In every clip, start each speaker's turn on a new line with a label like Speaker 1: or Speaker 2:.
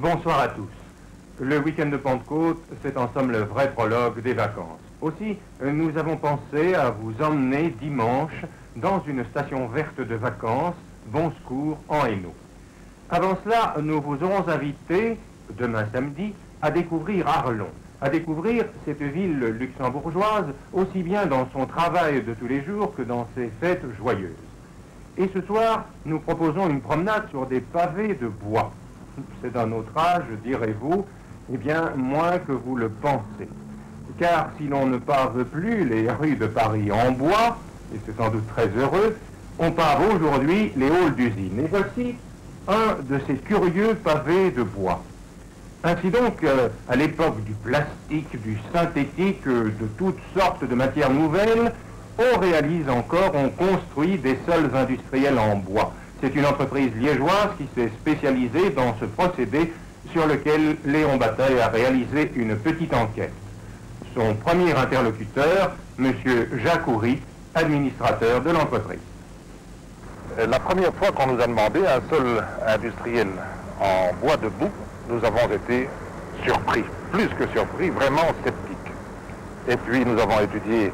Speaker 1: Bonsoir à tous. Le week-end de Pentecôte, c'est en somme le vrai prologue des vacances. Aussi, nous avons pensé à vous emmener dimanche dans une station verte de vacances, Bon Secours, en Hainaut. Avant cela, nous vous aurons invité, demain samedi, à découvrir Arlon, à découvrir cette ville luxembourgeoise, aussi bien dans son travail de tous les jours que dans ses fêtes joyeuses. Et ce soir, nous proposons une promenade sur des pavés de bois. C'est d'un autre âge, direz-vous, eh bien, moins que vous le pensez. Car si l'on ne pave plus les rues de Paris en bois, et c'est sans doute très heureux, on pave aujourd'hui les halls d'usine. Et voici un de ces curieux pavés de bois. Ainsi donc, à l'époque du plastique, du synthétique, de toutes sortes de matières nouvelles, on réalise encore, on construit des sols industriels en bois. C'est une entreprise liégeoise qui s'est spécialisée dans ce procédé sur lequel Léon Bataille a réalisé une petite enquête. Son premier interlocuteur, M. Jacques Houry, administrateur de l'entreprise.
Speaker 2: La première fois qu'on nous a demandé un sol industriel en bois debout, nous avons été surpris, plus que surpris, vraiment sceptiques. Et puis nous avons étudié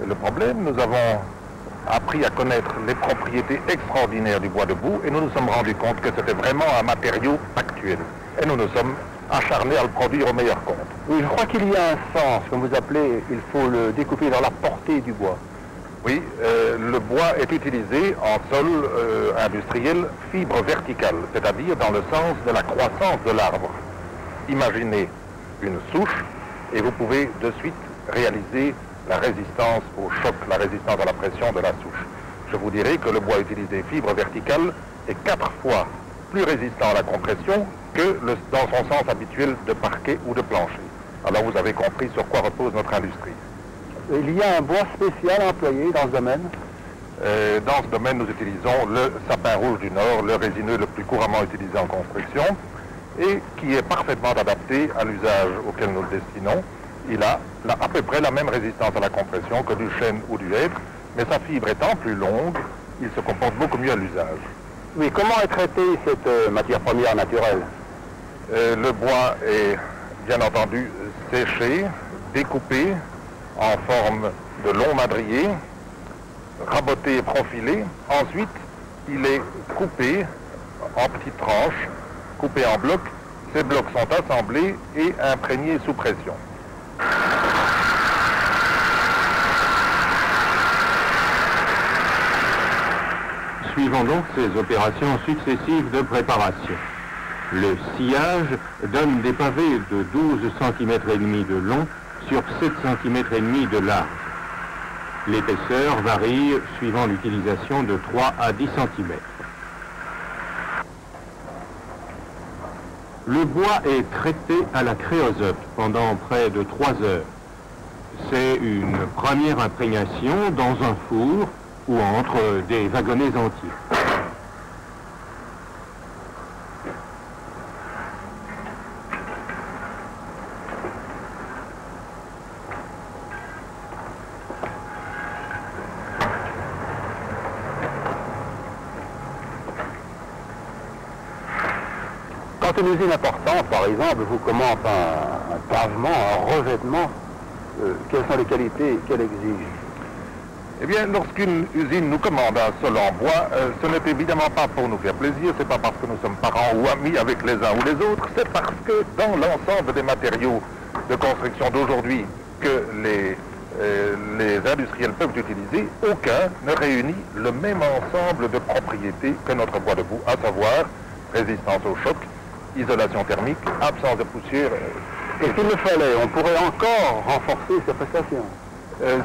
Speaker 2: le problème, nous avons appris à connaître les propriétés extraordinaires du bois debout et nous nous sommes rendus compte que c'était vraiment un matériau actuel. Et nous nous sommes acharnés à le produire au meilleur compte.
Speaker 3: Oui, je crois qu'il y a un sens, comme vous appelez, il faut le découper dans la portée du bois.
Speaker 2: Oui, le bois est utilisé en sol industriel fibre verticale, c'est-à-dire dans le sens de la croissance de l'arbre. Imaginez une souche et vous pouvez de suite réaliser la résistance au choc, la résistance à la pression de la souche. Je vous dirai que le bois utilisé fibre verticale est 4 fois plus résistant à la compression que dans son sens habituel de parquet ou de plancher. Alors vous avez compris sur quoi repose notre industrie.
Speaker 3: Il y a un bois spécial employé dans ce domaine?
Speaker 2: Dans ce domaine, nous utilisons le sapin rouge du Nord, le résineux le plus couramment utilisé en construction, et qui est parfaitement adapté à l'usage auquel nous le destinons. Il a à peu près la même résistance à la compression que du chêne ou du hêtre, mais sa fibre étant plus longue, il se comporte beaucoup mieux à l'usage.
Speaker 3: Oui, comment est traitée cette matière première naturelle?
Speaker 2: Le bois est bien entendu séché, découpé en forme de longs madriers, raboté et profilé. Ensuite, il est coupé en petites tranches, coupé en blocs. Ces blocs sont assemblés et imprégnés sous pression.
Speaker 1: Suivons donc ces opérations successives de préparation. Le sciage donne des pavés de 12 cm et demi de long sur 7 cm et demi de large. L'épaisseur varie suivant l'utilisation de 3 à 10 cm. Le bois est traité à la créosote pendant près de 3 heures. C'est une première imprégnation dans un four ou entre des wagonnets entiers.
Speaker 3: Quand une usine importante, par exemple, vous commence un pavement, un revêtement, quelles sont les qualités qu'elle exige?
Speaker 2: Eh bien, lorsqu'une usine nous commande un sol en bois, ce n'est évidemment pas pour nous faire plaisir, c'est pas parce que nous sommes parents ou amis avec les uns ou les autres, c'est parce que dans l'ensemble des matériaux de construction d'aujourd'hui que les industriels peuvent utiliser, aucun ne réunit le même ensemble de propriétés que notre bois debout, à savoir résistance au choc, isolation thermique, absence de poussière.
Speaker 3: Et s'il le fallait, on pourrait encore renforcer ces prestations?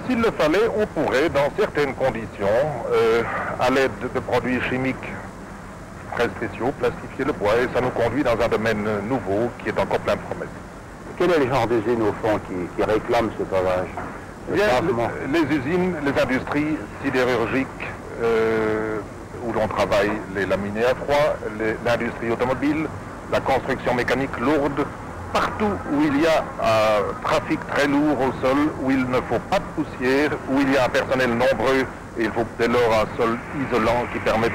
Speaker 2: S'il le fallait, on pourrait, dans certaines conditions, à l'aide de produits chimiques très spéciaux, plastifier le bois, et ça nous conduit dans un domaine nouveau qui est encore plein de promesses.
Speaker 3: Quel est le genre d'usine, au fond, qui réclame ce pavage?
Speaker 2: Bien, les usines, les industries sidérurgiques où l'on travaille les laminés à froid, l'industrie automobile, la construction mécanique lourde, partout où il y a un trafic très lourd au sol, où il ne faut pas de poussière, où il y a un personnel nombreux, et il faut dès lors un sol isolant qui permette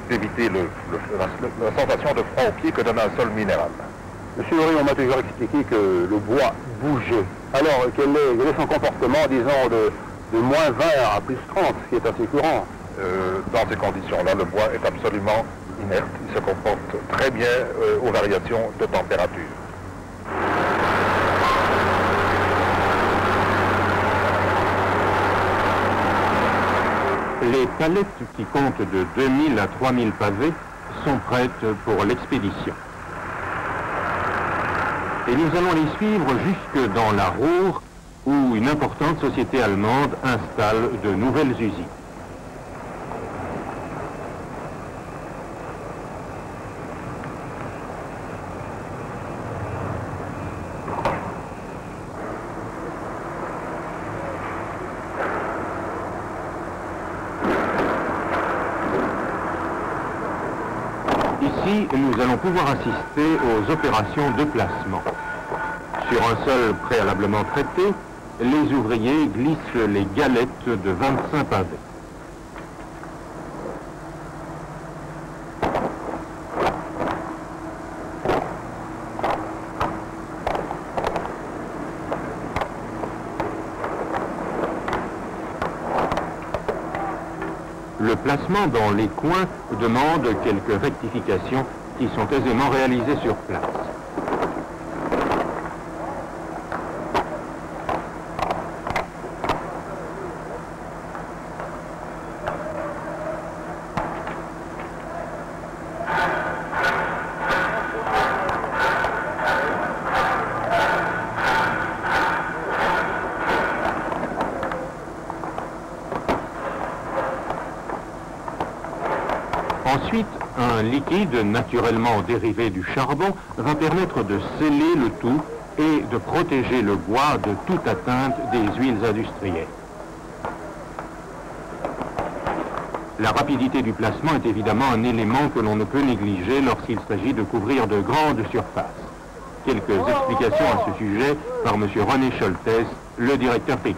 Speaker 2: d'éviter la sensation de froid au pied que donne un sol minéral.
Speaker 3: Monsieur Horry, on m'a toujours expliqué que le bois bougeait. Alors, quel est son comportement, disons, de moins 20 à plus 30, ce qui est assez courant?
Speaker 2: Dans ces conditions-là, le bois est absolument inerte. Il se comporte très bien aux variations de température.
Speaker 1: Les palettes qui comptent de 2000 à 3000 pavés sont prêtes pour l'expédition. Et nous allons les suivre jusque dans la Ruhr, où une importante société allemande installe de nouvelles usines. Ici, nous allons pouvoir assister aux opérations de placement. Sur un sol préalablement traité, les ouvriers glissent les galettes de 25 pavés. Le placement dans les coins demande quelques rectifications qui sont aisément réalisées sur place. Ensuite, un liquide naturellement dérivé du charbon va permettre de sceller le tout et de protéger le bois de toute atteinte des huiles industrielles. La rapidité du placement est évidemment un élément que l'on ne peut négliger lorsqu'il s'agit de couvrir de grandes surfaces. Quelques explications à ce sujet par M. René Scholtes, le directeur technique.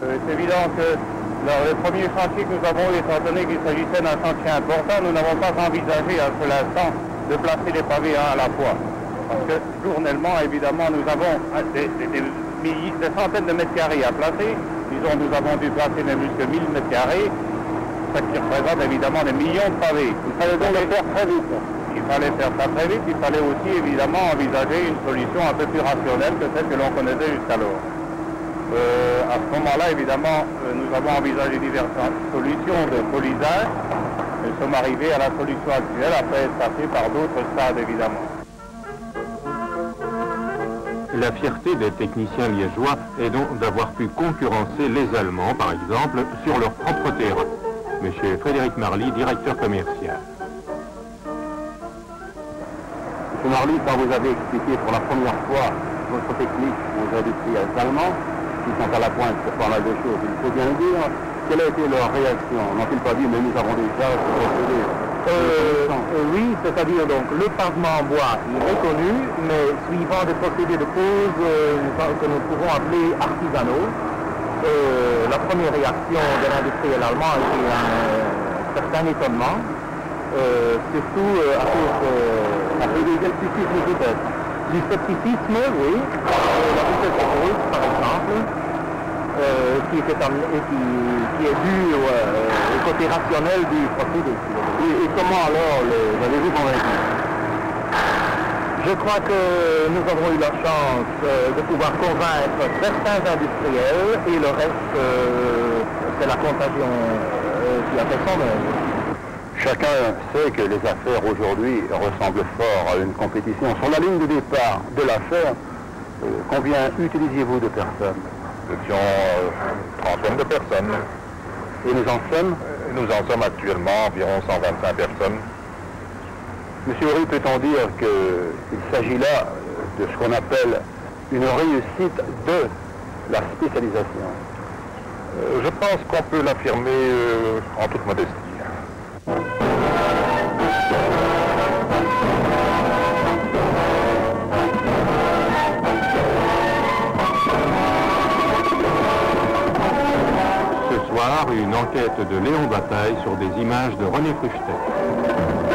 Speaker 4: C'est évident que le premier chantier que nous avons eu, étant donné qu'il s'agissait d'un chantier important, nous n'avons pas envisagé à ce l'instant de placer les pavés un à la fois. Parce que journellement, évidemment, nous avons des centaines de mètres carrés à placer. Disons, nous avons dû placer même jusqu'à 1000 mètres carrés, ce qui représente évidemment des millions de pavés. Il fallait donc le faire très vite. Il fallait faire ça très vite. Il fallait aussi évidemment envisager une solution un peu plus rationnelle que celle que l'on connaissait jusqu'alors. À ce moment-là, évidemment, nous avons envisagé diverses solutions de polisage. Nous sommes arrivés à la solution actuelle après être passés par d'autres stades, évidemment.
Speaker 1: La fierté des techniciens liégeois est donc d'avoir pu concurrencer les Allemands, par exemple, sur leur propre terrain. Monsieur Frédéric Marly, directeur commercial.
Speaker 3: Monsieur Marly, quand vous avez expliqué pour la première fois votre technique aux industriels allemands, qui sont à la pointe sur pas mal de choses, il faut bien le dire, quelle a été leur réaction? N'ont-ils pas dit, mais nous avons déjà procédé?
Speaker 4: Oui, c'est-à-dire donc le pavement en bois il est connu, mais suivant des procédés de pose que nous pourrons appeler artisanaux. La première réaction de l'industriel allemand a été un certain étonnement, surtout à cause du scepticisme peut-être. Du scepticisme, oui, la vitesse de pose par exemple, qui est dû au côté rationnel du procédé.
Speaker 3: Et comment alors l'avez-vous convaincu?
Speaker 4: Je crois que nous avons eu la chance de pouvoir convaincre certains industriels et le reste, c'est la contagion qui a fait son œuvre.
Speaker 3: Chacun sait que les affaires aujourd'hui ressemblent fort à une compétition. Sur la ligne de départ de l'affaire, combien utilisiez-vous de personnes?
Speaker 2: Nous étions une trentaine de personnes.
Speaker 3: Et nous en sommes?
Speaker 2: Nous en sommes actuellement environ 125 personnes.
Speaker 3: Monsieur Horry, peut-on dire qu'il s'agit là de ce qu'on appelle une réussite de la spécialisation?
Speaker 2: Je pense qu'on peut l'affirmer en toute modestie.
Speaker 1: Ce soir, une enquête de Léon Bataille sur des images de René Fruchtet.